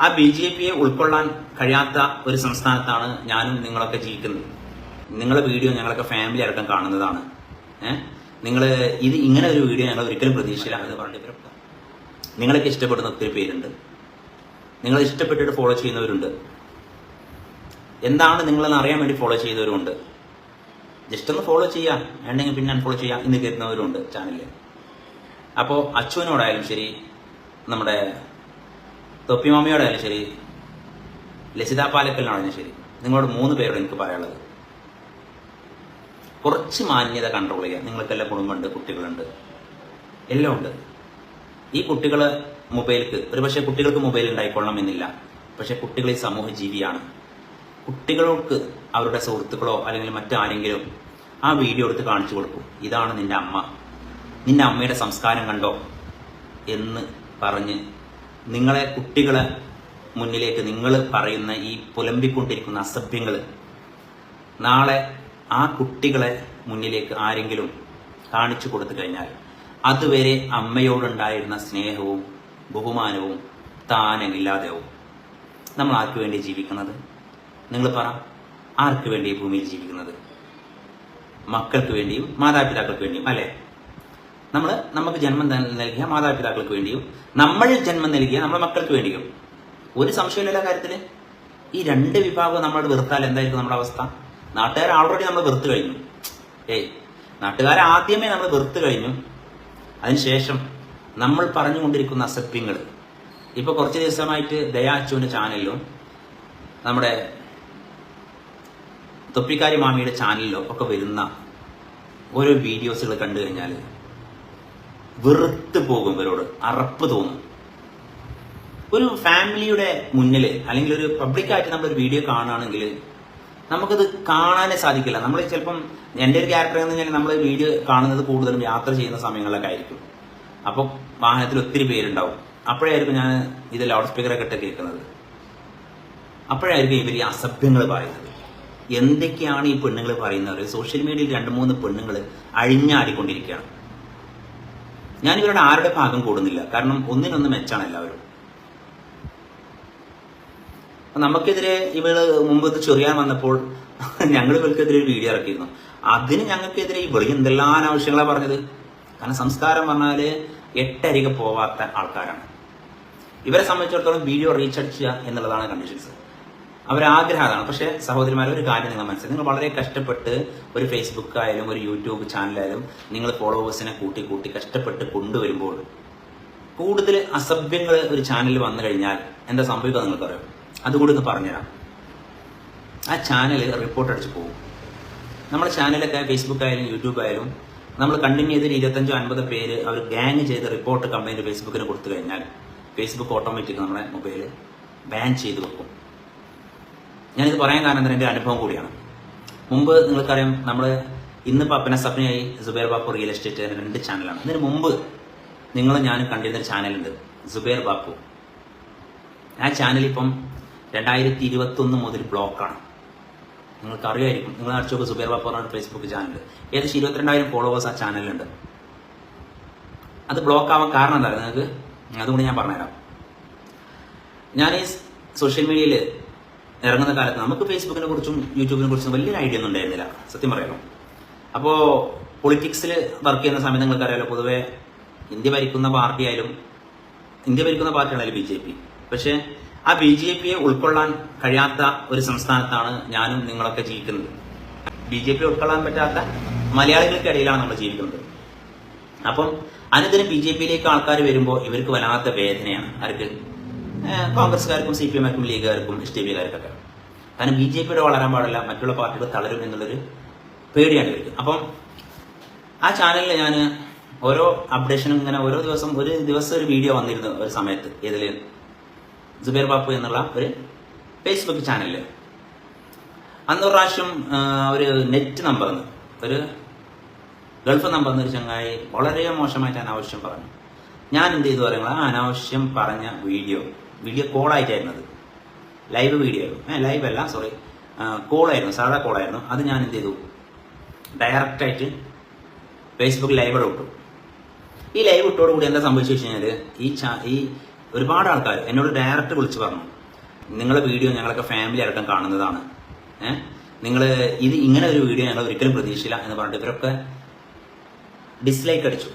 ആ ബി.ജെ.പിയെ ഉൾക്കൊള്ളാൻ കഴിയാത്ത ഒരു സംസ്ഥാനത്താണ് ഞാനും നിങ്ങളൊക്കെ ജീവിക്കുന്നത്. നിങ്ങളുടെ വീഡിയോ ഞങ്ങളൊക്കെ ഫാമിലി അടക്കം കാണുന്നതാണ്. നിങ്ങൾ ഇത് ഇങ്ങനെ ഒരു വീഡിയോ ഞങ്ങൾ ഒരിക്കലും പ്രതീക്ഷയിലാണെന്ന് പറഞ്ഞിട്ട് നിങ്ങളൊക്കെ ഇഷ്ടപ്പെടുന്ന ഒത്തിരി പേരുണ്ട്. നിങ്ങൾ ഇഷ്ടപ്പെട്ടിട്ട് ഫോളോ ചെയ്യുന്നവരുണ്ട്. എന്താണ് നിങ്ങളെന്ന് അറിയാൻ വേണ്ടി ഫോളോ ചെയ്തവരുണ്ട്. ജസ്റ്റ് ഒന്ന് ഫോളോ ചെയ്യാം, വേണ്ടെങ്കിൽ പിന്നെ അൺഫോളോ ചെയ്യാം എന്ന് കരുതുന്നവരുണ്ട് ചാനലിൽ. അപ്പോൾ അച്ചുവിനോടായാലും ശരി, നമ്മുടെ തൊപ്പിമാമിയോടായാലും ശരി, ലസിത പാലക്കലിനോടായാലും ശരി, നിങ്ങളോട് 3 പേരോട് എനിക്ക് പറയാനുള്ളത്, കുറച്ച് മാന്യത കൺട്രോൾ ചെയ്യുക. നിങ്ങൾക്കെല്ലാം കുടുംബമുണ്ട്, കുട്ടികളുണ്ട്, എല്ലാം ഉണ്ട്. ഈ കുട്ടികൾ മൊബൈലിക്ക് ഒരുപക്ഷെ കുട്ടികൾക്ക് മൊബൈൽ ഉണ്ടായിക്കൊള്ളണം എന്നില്ല. പക്ഷെ കുട്ടികൾ ഈ സമൂഹ ജീവിയാണ്. കുട്ടികൾക്ക് അവരുടെ സുഹൃത്തുക്കളോ അല്ലെങ്കിൽ മറ്റാരെങ്കിലും ആ വീഡിയോ എടുത്ത് കാണിച്ചു കൊടുക്കും. ഇതാണ് നിന്റെ അമ്മ, നിന്റെ അമ്മയുടെ സംസ്കാരം കണ്ടോ എന്ന് പറഞ്ഞ് നിങ്ങളെ കുട്ടികളെ മുന്നിലേക്ക് നിങ്ങൾ പറയുന്ന ഈ പുലമ്പിക്കൊണ്ടിരിക്കുന്ന അസഭ്യങ്ങൾ നാളെ ആ കുട്ടികളെ മുന്നിലേക്ക് ആരെങ്കിലും കാണിച്ചു കൊടുത്തു കഴിഞ്ഞാൽ അതുവരെ അമ്മയോടുണ്ടായിരുന്ന സ്നേഹവും ബഹുമാനവും താനമില്ലാതെയാവും. നമ്മൾ ആർക്ക് വേണ്ടി ജീവിക്കുന്നത്? നിങ്ങൾ പറ, ആർക്ക് വേണ്ടി ഈ ഭൂമിയിൽ ജീവിക്കുന്നത്? മക്കൾക്ക് വേണ്ടിയും മാതാപിതാക്കൾക്ക് വേണ്ടിയും അല്ലേ? നമുക്ക് ജന്മം നൽകിയ മാതാപിതാക്കൾക്ക് വേണ്ടിയും നമ്മൾ ജന്മം നൽകിയ നമ്മുടെ മക്കൾക്ക് വേണ്ടിയും. ഒരു സംശയമില്ല കാര്യത്തിൽ. ഈ 2 വിഭാഗം നമ്മളോട് വെറുത്താൽ എന്തായിരിക്കും നമ്മുടെ അവസ്ഥ? നാട്ടുകാർ ഓൾറെഡി നമ്മൾ വെറുത്തു കഴിഞ്ഞു. നാട്ടുകാരെ ആദ്യമേ നമ്മൾ വെറുത്തു കഴിഞ്ഞു. അതിനുശേഷം നമ്മൾ പറഞ്ഞുകൊണ്ടിരിക്കുന്ന അസഭ്യങ്ങൾ. ഇപ്പൊ കുറച്ച് ദിവസമായിട്ട് ദയാ അച്ചുവിന്റെ ചാനലിലും നമ്മുടെ തൊപ്പിക്കാരി മാമിയുടെ ചാനലിലോ ഒക്കെ വരുന്ന ഓരോ വീഡിയോസുകൾ കണ്ടു കഴിഞ്ഞാൽ വെറുത്ത് പോകും. ഇവരോട് അറപ്പ് തോന്നും. ഒരു ഫാമിലിയുടെ മുന്നിൽ അല്ലെങ്കിൽ ഒരു പബ്ലിക്കായിട്ട് നമ്മളൊരു വീഡിയോ കാണുകയാണെങ്കിൽ നമുക്കത് കാണാനേ സാധിക്കില്ല. നമ്മൾ ചിലപ്പം എൻ്റെ ഒരു ക്യാരക്ടർ എന്ന് പറഞ്ഞാൽ നമ്മൾ വീഡിയോ കാണുന്നത് കൂടുതലും യാത്ര ചെയ്യുന്ന സമയങ്ങളിലൊക്കെ ആയിരിക്കും. അപ്പം വാഹനത്തിൽ ഒത്തിരി പേരുണ്ടാവും. അപ്പോഴായിരിക്കും ഞാൻ ഇത് ലൗഡ് സ്പീക്കറൊക്കെ ഇട്ട് കേൾക്കുന്നത്. അപ്പോഴായിരിക്കും ഇവർ ഈ അസഭ്യങ്ങൾ പറയുന്നത്. എന്തൊക്കെയാണ് ഈ പെണ്ണുങ്ങൾ പറയുന്നത്? സോഷ്യൽ മീഡിയയിൽ 2-3 പെണ്ണുങ്ങൾ അഴിഞ്ഞാടിക്കൊണ്ടിരിക്കുകയാണ്. ഞാൻ ഇവരുടെ ആരുടെ ഭാഗം കൂടുന്നില്ല. കാരണം ഒന്നിനൊന്ന് മെച്ചാണ് എല്ലാവരും. നമുക്കെതിരെ ഇവള് മുമ്പ് ചൊറിയാൻ വന്നപ്പോൾ ഞങ്ങൾ ഇവർക്കെതിരെ ഒരു വീഡിയോ ഇറക്കിയിരുന്നു. അതിന് ഞങ്ങൾക്കെതിരെ ഇവളി എന്തെല്ലാം അനാവശ്യങ്ങളാണ് പറഞ്ഞത്. കാരണം സംസ്കാരം പറഞ്ഞാല് 8 അരികെ പോവാത്ത ആൾക്കാരാണ്. ഇവരെ സംബന്ധിച്ചിടത്തോളം വീഡിയോ റീച്ച് അടിക്കുക എന്നുള്ളതാണ് കണ്ടീഷൻസ്. അവരാഗ്രഹം അതാണ്. പക്ഷേ സഹോദരിമാരെ, ഒരു കാര്യം നിങ്ങൾ മനസ്സിലായി, നിങ്ങൾ വളരെ കഷ്ടപ്പെട്ട് ഒരു ഫേസ്ബുക്ക് ആയാലും ഒരു യൂട്യൂബ് ചാനലായാലും നിങ്ങൾ ഫോളോവേഴ്സിനെ കൂട്ടി കഷ്ടപ്പെട്ട് കൊണ്ടുവരുമ്പോൾ കൂടുതൽ അസഭ്യങ്ങൾ ഒരു ചാനലിൽ വന്നു കഴിഞ്ഞാൽ എന്താ സംഭവിക്കുക നിങ്ങൾക്കറിയാം. അതുകൂടി ഒന്ന് പറഞ്ഞുതരാം. ആ ചാനൽ റിപ്പോർട്ട് അടിച്ചു പോകും. നമ്മുടെ ചാനലൊക്കെ ഫേസ്ബുക്ക് ആയാലും യൂട്യൂബ് ആയാലും നമ്മൾ കണ്ടിന്യൂ ചെയ്ത് 25-50 പേര് അവർ ഗ്യാങ് ചെയ്ത് റിപ്പോർട്ട് കംപ്ലൈന്റ് ഫേസ്ബുക്കിന് കൊടുത്തു കഴിഞ്ഞാൽ ഫേസ്ബുക്ക് ഓട്ടോമാറ്റിക് നമ്മുടെ മൊബൈൽ ബാൻ ചെയ്ത് വെക്കും. ഞാനിത് പറയാൻ കാരണം എന്താ, എൻ്റെ അനുഭവം കൂടിയാണ്. മുമ്പ് നിങ്ങൾക്കറിയാം, നമ്മൾ ഇന്നിപ്പോൾ അപ്പനെ സപ്നയായി സുബൈർ ബാപ്പു റിയൽ എസ്റ്റേറ്റ് 2 ചാനലാണ്. ഇതിന് മുമ്പ് ഞാനും കണ്ടിരുന്ന ചാനലുണ്ട്, സുബൈർ ബാപ്പു. ആ ചാനൽ ഇപ്പം 2021 മുതൽ ബ്ലോക്കാണ്. നിങ്ങൾക്ക് അറിയായിരിക്കും. നിങ്ങൾ അടിച്ചോക്ക് സുബൈർ ബാപ്പു പറഞ്ഞ ഫേസ്ബുക്ക് ചാനൽ. ഏകദേശം 22,000 ഫോളോവേഴ്സ് ആ ചാനലിലുണ്ട്. അത് ബ്ലോക്ക് ആവാൻ കാരണം എന്താ നിങ്ങൾക്ക്? അതുകൊണ്ട് ഞാൻ പറഞ്ഞുതരാം. ഞാൻ ഈ സോഷ്യൽ മീഡിയയിൽ ഇറങ്ങുന്ന കാലത്ത് നമുക്ക് ഫേസ്ബുക്കിനെ കുറിച്ചും യൂട്യൂബിനെ കുറിച്ചും വലിയൊരു ഐഡിയ ഒന്നും ഉണ്ടായിരുന്നില്ല, സത്യം പറയാമോ. അപ്പോൾ പൊളിറ്റിക്സിൽ വർക്ക് ചെയ്യുന്ന സമയത്ത് നിങ്ങൾക്കറിയാലോ, പൊതുവെ ഇന്ത്യ ഭരിക്കുന്ന പാർട്ടിയായാലും ബി.ജെ.പി. പക്ഷേ ആ ബി.ജെ.പിയെ ഉൾക്കൊള്ളാൻ കഴിയാത്ത ഒരു സംസ്ഥാനത്താണ് ഞാനും നിങ്ങളൊക്കെ ജീവിക്കുന്നത്. ബി.ജെ.പി ഉൾക്കൊള്ളാൻ പറ്റാത്ത മലയാളികൾക്കിടയിലാണ് നമ്മൾ ജീവിക്കുന്നത്. അപ്പം അനുദിനം ബി.ജെ.പിയിലേക്ക് ആൾക്കാർ വരുമ്പോൾ ഇവർക്ക് വല്ലാത്ത വേദനയാണ്. ആർക്ക്? കോൺഗ്രസ്സുകാർക്കും CPM-കാർക്കും ലീഗുകാർക്കും STP-കാർക്കൊക്കെ. കാരണം ബി.ജെ.പിയുടെ വളരാൻ പാടില്ല, മറ്റുള്ള പാർട്ടികൾ തളരും എന്നുള്ളൊരു പേടിയാണ് ഇവർക്ക്. അപ്പം ആ ചാനലിൽ ഞാൻ ഓരോ അപ്ഡേഷനും ഇങ്ങനെ ഓരോ ദിവസം ഒരു വീഡിയോ വന്നിരുന്നു ഒരു സമയത്ത്. ഏതില്? സുബൈർ ബാപ്പു എന്നുള്ള ഒരു ഫേസ്ബുക്ക് ചാനലില്. അന്നൊരു പ്രാവശ്യം ഒരു നെറ്റ് നമ്പർന്ന് ഒരു ഗൾഫ് നമ്പർന്ന് ഒരു ചങ്ങായി വളരെ മോശമായിട്ട് അനാവശ്യം പറഞ്ഞു. ഞാൻ എന്ത് ചെയ്തു പറയുമ്പോൾ ആ അനാവശ്യം പറഞ്ഞ വീഡിയോ കോളായിട്ടായിരുന്നത്. ലൈവ് വീഡിയോ ആയിരുന്നു. ലൈവ് അല്ല, സോറി, കോളായിരുന്നു, സാധാ കോളായിരുന്നു. അത് ഞാൻ എന്ത് ചെയ്തു, ഡയറക്റ്റായിട്ട് ഫേസ്ബുക്ക് ലൈവ് ഇട്ടു. ഈ ലൈവ് ഇട്ടോടുകൂടി എന്താ സംഭവിച്ചു വെച്ച് കഴിഞ്ഞാൽ ഈ ഒരുപാട് ആൾക്കാർ എന്നോട് ഡയറക്റ്റ് വിളിച്ചു പറഞ്ഞു, നിങ്ങളുടെ വീഡിയോ ഞങ്ങളൊക്കെ ഫാമിലി അടക്കം കാണുന്നതാണ്, നിങ്ങൾ ഇത് ഇങ്ങനെ ഒരു വീഡിയോ ഞങ്ങൾ ഒരിക്കലും പ്രതീക്ഷിച്ചില്ല എന്ന് പറഞ്ഞിട്ട് ഇവരൊക്കെ ഡിസ്ലൈക്ക് അടിച്ചു,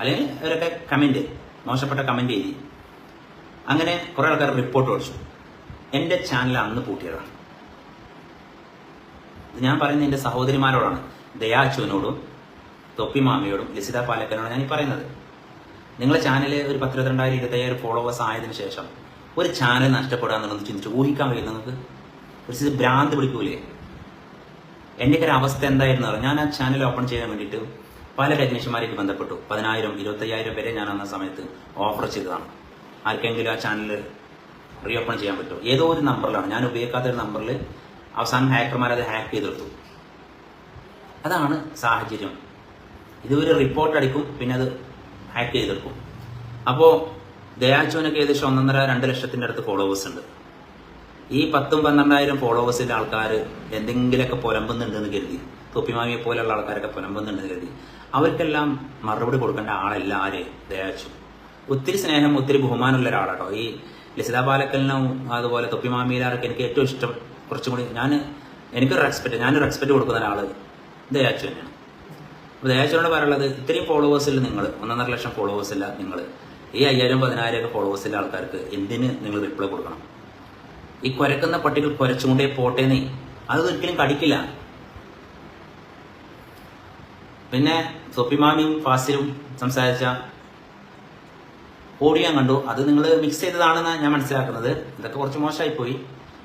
അല്ലെങ്കിൽ അവരൊക്കെ കമന്റ്, മോശപ്പെട്ട കമന്റ് എഴുതി. അങ്ങനെ കുറെ ആൾക്കാർ റിപ്പോർട്ട് അടിച്ചു. എൻ്റെ ചാനൽ അന്ന് പൂട്ടിയതാണ്. ഞാൻ പറയുന്നത് എൻ്റെ സഹോദരിമാരോടാണ്, ദയാച്ചുവിനോടും തൊപ്പി മാമിയോടും ലിസിത പാലക്കനോടും ഞാൻ ഈ പറയുന്നത്. നിങ്ങളെ ചാനൽ ഒരു 22,000 25,000 ഫോളോവേഴ്സ് ആയതിനു ശേഷം ഒരു ചാനൽ നഷ്ടപ്പെടുക എന്നുള്ളത് ചിന്തിച്ച് ഊഹിക്കാൻ കഴിയും നിങ്ങൾക്ക്? ഒരു ഭ്രാന്ത് പിടിക്കൂലേ? എൻ്റെയൊക്കെ ഒരു അവസ്ഥ എന്തായിരുന്നു? ഞാൻ ആ ചാനൽ ഓപ്പൺ ചെയ്യാൻ വേണ്ടിയിട്ട് പല ടെക്നീഷ്യന്മാരായിട്ട് ബന്ധപ്പെട്ടു. 10,000 25,000 വരെ ഞാൻ അന്ന സമയത്ത് ഓഫർ ചെയ്തതാണ്. ആർക്കെങ്കിലും ആ ചാനൽ റീ ഓപ്പൺ ചെയ്യാൻ പറ്റുമോ? ഏതോ ഒരു നമ്പറിലാണ്, ഞാൻ ഉപയോഗിക്കാത്ത ഒരു നമ്പറിൽ അവസാനം ഹാക്കർമാർ അത് ഹാക്ക് ചെയ്തെടുത്തു. അതാണ് സാഹചര്യം. ഇതൊരു റിപ്പോർട്ട് അടിക്കും, പിന്നെ അത് ഹാക്ക് ചെയ്തെടുക്കും. അപ്പോൾ ദയാച്ചുവിനൊക്കെ ഏകദേശം 1.5-2 ലക്ഷത്തിൻ്റെ അടുത്ത് ഫോളോവേഴ്സ് ഉണ്ട്. ഈ 10,000-12,000 ഫോളോവേഴ്സിൻ്റെ ആൾക്കാർ എന്തെങ്കിലുമൊക്കെ പുലമ്പുന്നുണ്ടെന്ന് കരുതി, തൊപ്പിമാമിയെ പോലെയുള്ള ആൾക്കാരൊക്കെ പുലമ്പുന്നുണ്ടെന്ന് കരുതി അവർക്കെല്ലാം മറുപടി കൊടുക്കേണ്ട ആളല്ല ആര്? ദയാച്ചു. ഒത്തിരി സ്നേഹം, ഒത്തിരി ബഹുമാനമുള്ള ഒരാളാട്ടോ. ഈ ലിസിത പാലക്കലിനും അതുപോലെ തൊപ്പിമാമിയിലാർക്ക് എനിക്ക് ഏറ്റവും ഇഷ്ടം, കുറച്ചും കൂടി ഞാനൊരു റെസ്പെക്ട് കൊടുക്കുന്ന ഒരാൾ ദയാച്ചു തന്നെയാണ്. അപ്പോൾ ദയാച്ചുവിനോട് പറയുള്ളത്, ഇത്രയും ഫോളോവേഴ്സിൽ നിങ്ങൾ 1.5 ലക്ഷം ഫോളോവേഴ്സില്ല നിങ്ങൾ ഈ 5,000-10,000 ഫോളോവേഴ്സിലെ ആൾക്കാർക്ക് എന്തിന് നിങ്ങൾ റിപ്ലൈ കൊടുക്കണം? ഈ കുരക്കുന്ന പട്ടികൾ കുരച്ചുകൊണ്ടേ പോട്ടേന്നേ, അത് ഒരിക്കലും കടിക്കില്ല. പിന്നെ തൊപ്പിമാമിയും ഫാസിലും സംസാരിച്ച ഓഡിയോ കണ്ടു, അത് നിങ്ങൾ മിക്സ് ചെയ്തതാണെന്നാണ് ഞാൻ മനസ്സിലാക്കുന്നത്. ഇതൊക്കെ കുറച്ച് മോശമായിപ്പോയി.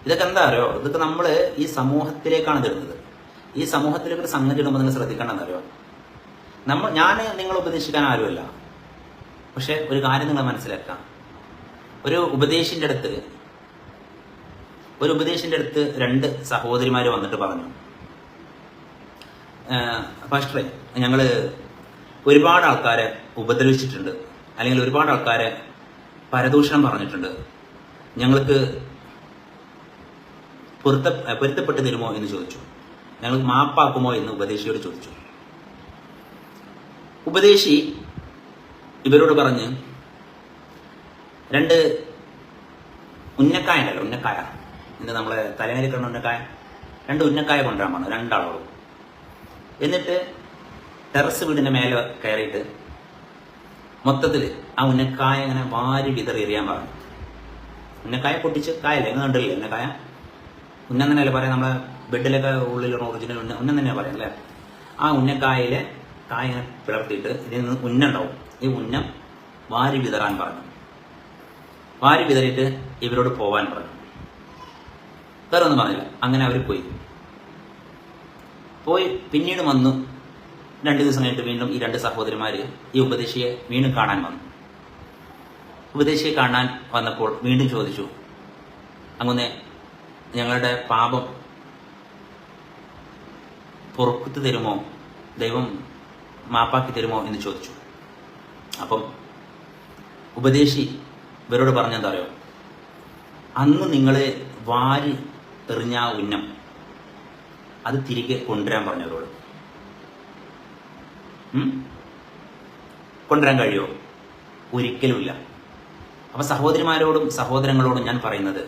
ഇതൊക്കെ എന്താ അറിയോ, ഇതൊക്കെ നമ്മൾ ഈ സമൂഹത്തിലേക്കാണ് തരുന്നത്. ഈ സമൂഹത്തിലേക്ക് ഒരു സംഗതി ഇടുമ്പോൾ നിങ്ങൾ ശ്രദ്ധിക്കേണ്ടതെന്ന് അറിയോ, ഞാൻ നിങ്ങളെ ഉപദേശിക്കാൻ ആരുമല്ല. പക്ഷെ ഒരു കാര്യം നിങ്ങൾ മനസ്സിലാക്കാം, ഒരു ഉപദേശിന്റെ അടുത്ത് 2 സഹോദരിമാർ വന്നിട്ട് പറഞ്ഞു, പാസ്റ്ററെ, ഞങ്ങൾ ഒരുപാട് ആൾക്കാരെ ഉപദ്രവിച്ചിട്ടുണ്ട്, അല്ലെങ്കിൽ ഒരുപാട് ആൾക്കാരെ പരദൂഷണം പറഞ്ഞിട്ടുണ്ട്, ഞങ്ങൾക്ക് പൊരുത്തപ്പെട്ട് തരുമോ എന്ന് ചോദിച്ചു. ഞങ്ങൾക്ക് മാപ്പാക്കുമോ എന്ന് ഉപദേശിയോട് ചോദിച്ചു. ഉപദേശി ഇവരോട് പറഞ്ഞ് 2 ഉന്നക്കായ ഉണ്ടല്ലോ, ഉന്നക്കായ, ഇന്ന് നമ്മളെ തലമേലിൽ കിടന്ന ഉന്നക്കായ, 2 ഉന്നക്കായ കൊണ്ടുവരാൻ പറഞ്ഞു 2 ആളോടും. എന്നിട്ട് ടെറസ് വീടിന്റെ മേലെ കയറിയിട്ട് മൊത്തത്തിൽ ആ ഉന്നക്കായ ഇങ്ങനെ വാരി വിതറി എറിയാൻ പറഞ്ഞു. ഉന്നക്കായ പൊട്ടിച്ച്, കായല്ലേ നിങ്ങൾ കണ്ടില്ലേ ഉന്നക്കായ? ഉന്നം തന്നെയല്ലേ പറയാം, നമ്മളെ ബെഡിലൊക്കെ ഉള്ളിലുള്ള ഒറിജിനൽ ഉന്നം തന്നെയാണ് പറയാം അല്ലേ? ആ ഉന്നക്കായയിലെ കായ ഇങ്ങനെ പിളർത്തിയിട്ട് ഇതിൽ നിന്ന് ഉന്നുണ്ടാവും, ഈ ഉന്നം വാരി വിതറാൻ പറഞ്ഞു. വാരി വിതറിയിട്ട് ഇവരോട് പോവാൻ പറഞ്ഞു. വേറെ ഒന്നും പറഞ്ഞില്ല. അങ്ങനെ അവർ പോയി. പിന്നീട് വന്നു 2 ദിവസം കഴിഞ്ഞിട്ട് വീണ്ടും ഈ 2 സഹോദരിമാര് ഈ ഉപദേശിയെ വീണ്ടും കാണാൻ വന്നു. ഉപദേശിയെ കാണാൻ വന്നപ്പോൾ വീണ്ടും ചോദിച്ചു, അങ്ങനെ ഞങ്ങളുടെ പാപം പൊറുത്തു തരുമോ, ദൈവം മാപ്പാക്കി തരുമോ എന്ന് ചോദിച്ചു. അപ്പം ഉപദേശി ഇവരോട് പറഞ്ഞെന്താ അറിയോ, അന്ന് നിങ്ങളെ വാരി എറിഞ്ഞ ഉന്നം അത് തിരികെ കൊണ്ടുവരാൻ പറഞ്ഞവരോട്. കൊണ്ടുവരാൻ കഴിയുമോ? ഒരിക്കലുമില്ല. അപ്പൊ സഹോദരിമാരോടും സഹോദരങ്ങളോടും ഞാൻ പറയുന്നത്,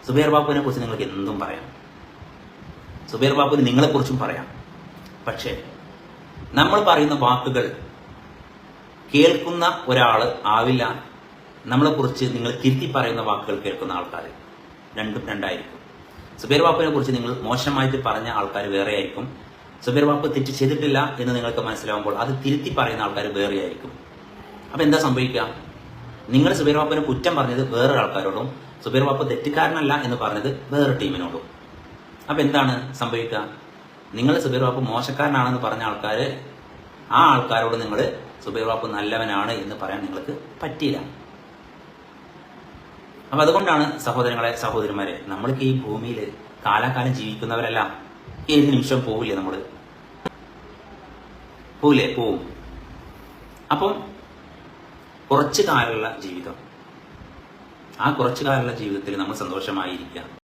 സുബൈർ ബാപ്പുവിനെ കുറിച്ച് നിങ്ങൾക്ക് എന്തും പറയാം, സുബൈർ ബാപ്പുവിന് നിങ്ങളെക്കുറിച്ചും പറയാം. പക്ഷേ നമ്മൾ പറയുന്ന വാക്കുകൾ കേൾക്കുന്ന ഒരാൾ ആവില്ല നമ്മളെക്കുറിച്ച് നിങ്ങൾ തിരുത്തി പറയുന്ന വാക്കുകൾ കേൾക്കുന്ന ആൾക്കാർ. രണ്ടും രണ്ടായിരിക്കും. സുബൈർ ബാപ്പുവിനെ കുറിച്ച് നിങ്ങൾ മോശമായിട്ട് പറഞ്ഞ ആൾക്കാർ വേറെ ആയിരിക്കും. സുബൈർ ബാപ്പു തെറ്റ് ചെയ്തിട്ടില്ല എന്ന് നിങ്ങൾക്ക് മനസ്സിലാവുമ്പോൾ അത് തിരുത്തി പറയുന്ന ആൾക്കാർ വേറെ ആയിരിക്കും. അപ്പൊ എന്താ സംഭവിക്കുക? നിങ്ങൾ സുബൈർ ബാപ്പുവിനെ കുറ്റം പറഞ്ഞത് വേറൊരു ആൾക്കാരോടും സുബൈർ ബാപ്പു തെറ്റുകാരനല്ല എന്ന് പറഞ്ഞത് വേറെ ടീമിനോടും. അപ്പൊ എന്താണ് സംഭവിക്കുക? നിങ്ങൾ സുബൈർ ബാപ്പു മോശക്കാരനാണെന്ന് പറഞ്ഞ ആൾക്കാർ, ആ ആൾക്കാരോട് നിങ്ങൾ സുബൈർ ബാപ്പു നല്ലവനാണ് എന്ന് പറയാൻ നിങ്ങൾക്ക് പറ്റിയില്ല. അപ്പൊ അതുകൊണ്ടാണ് സഹോദരങ്ങളെ, സഹോദരിമാരെ, നമ്മൾക്ക് ഈ ഭൂമിയിൽ കാലാകാലം ജീവിക്കുന്നവരല്ല. ഏത് നിമിഷം പോവില്ലേ നമ്മള്? പോവും. അപ്പം കുറച്ചു കാലമുള്ള ജീവിതം, ആ കുറച്ചു കാലമുള്ള ജീവിതത്തിൽ നമ്മൾ സന്തോഷമായിരിക്കുക.